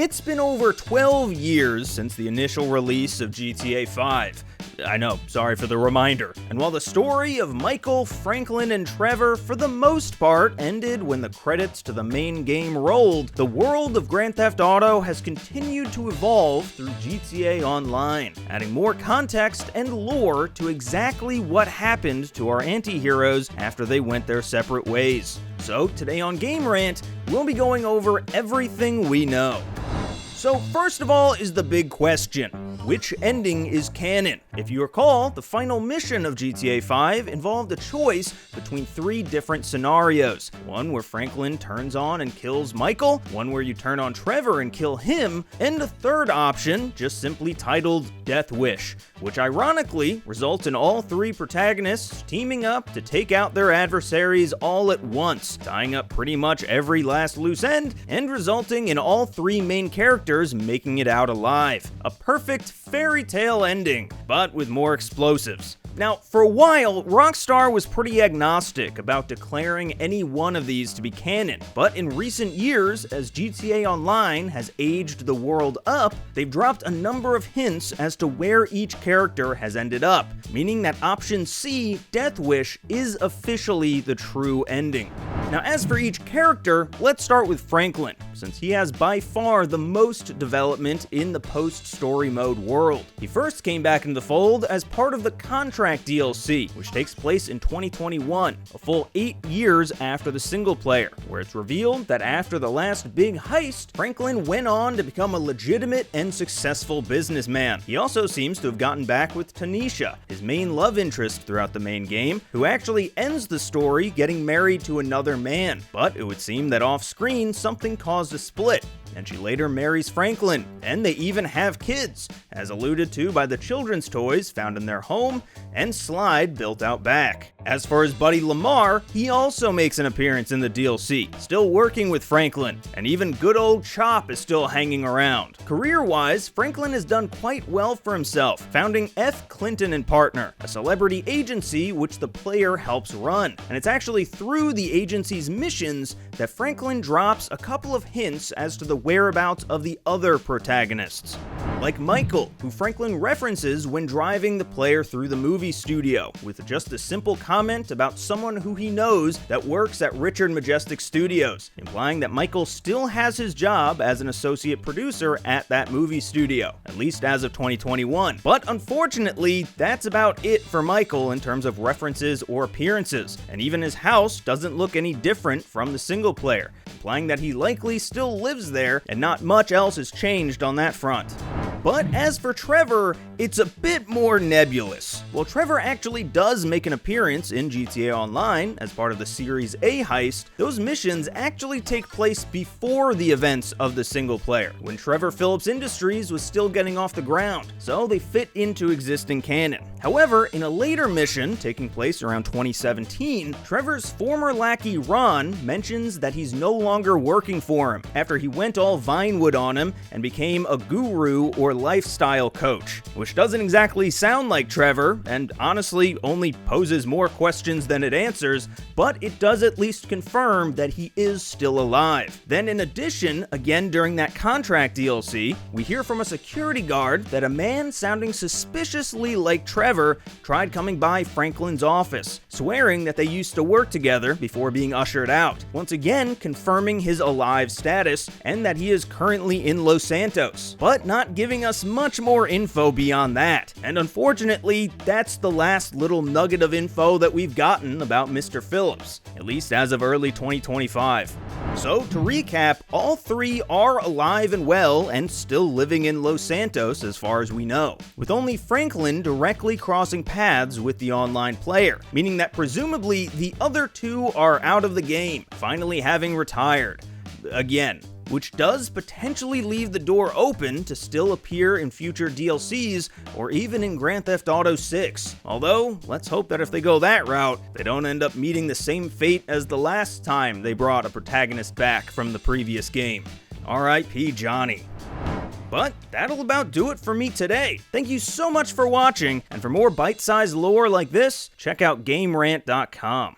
It's been over 12 years since the initial release of GTA 5. I know, sorry for the reminder. And while the story of Michael, Franklin, and Trevor for the most part ended when the credits to the main game rolled, the world of Grand Theft Auto has continued to evolve through GTA Online, adding more context and lore to exactly what happened to our anti-heroes after they went their separate ways. So today on Game Rant, we'll be going over everything we know. So first of all is the big question: which ending is canon? If you recall, the final mission of GTA 5 involved a choice between 3 different scenarios. One where Franklin turns on and kills Michael, one where you turn on Trevor and kill him, and a third option just simply titled Death Wish, which ironically results in all 3 protagonists teaming up to take out their adversaries all at once, tying up pretty much every last loose end, and resulting in all 3 main characters making it out alive. A perfect fairy tale ending, but with more explosives. Now, for a while, Rockstar was pretty agnostic about declaring any one of these to be canon, but in recent years, as GTA Online has aged the world up, they've dropped a number of hints as to where each character has ended up, meaning that option C, Death Wish, is officially the true ending. Now, as for each character, let's start with Franklin, since he has by far the most development in the post-story mode world. He first came back into the fold as part of the Contract DLC, which takes place in 2021, a full 8 years after the single player, where it's revealed that after the last big heist, Franklin went on to become a legitimate and successful businessman. He also seems to have gotten back with Tanisha, his main love interest throughout the main game, who actually ends the story getting married to another man, but it would seem that off-screen something caused a split, and she later marries Franklin, and they even have kids, as alluded to by the children's toys found in their home and slide built out back. As for his buddy Lamar, he also makes an appearance in the DLC, still working with Franklin, and even good old Chop is still hanging around. Career-wise, Franklin has done quite well for himself, founding F. Clinton & Partner, a celebrity agency which the player helps run, and it's actually through the agency's missions that Franklin drops a couple of hints as to the whereabouts of the other protagonists, like Michael, who Franklin references when driving the player through the movie studio, with just a simple comment about someone who he knows that works at Richard Majestic Studios, implying that Michael still has his job as an associate producer at that movie studio, at least as of 2021. But unfortunately, that's about it for Michael in terms of references or appearances, and even his house doesn't look any different from the single player, implying that he likely still lives there and not much else has changed on that front. But as for Trevor, it's a bit more nebulous. While Trevor actually does make an appearance in GTA Online as part of the Series A heist, those missions actually take place before the events of the single player, when Trevor Philips Industries was still getting off the ground, so they fit into existing canon. However, in a later mission, taking place around 2017, Trevor's former lackey Ron mentions that he's no longer working for him after he went all Vinewood on him and became a guru or lifestyle coach, which doesn't exactly sound like Trevor, and honestly only poses more questions than it answers, but it does at least confirm that he is still alive. Then in addition, again during that Contract DLC, we hear from a security guard that a man sounding suspiciously like Trevor tried coming by Franklin's office, swearing that they used to work together before being ushered out, once again confirming his alive status and that he is currently in Los Santos, but not giving us much more info beyond that. And unfortunately, that's the last little nugget of info that we've gotten about Mr. Phillips, at least as of early 2025. So to recap, all 3 are alive and well and still living in Los Santos as far as we know, with only Franklin directly crossing paths with the online player, meaning that presumably the other 2 are out of the game, finally having retired. Again, which does potentially leave the door open to still appear in future DLCs or even in Grand Theft Auto 6. Although, let's hope that if they go that route, they don't end up meeting the same fate as the last time they brought a protagonist back from the previous game. R.I.P. Johnny. But that'll about do it for me today. Thank you so much for watching, and for more bite-sized lore like this, check out GameRant.com.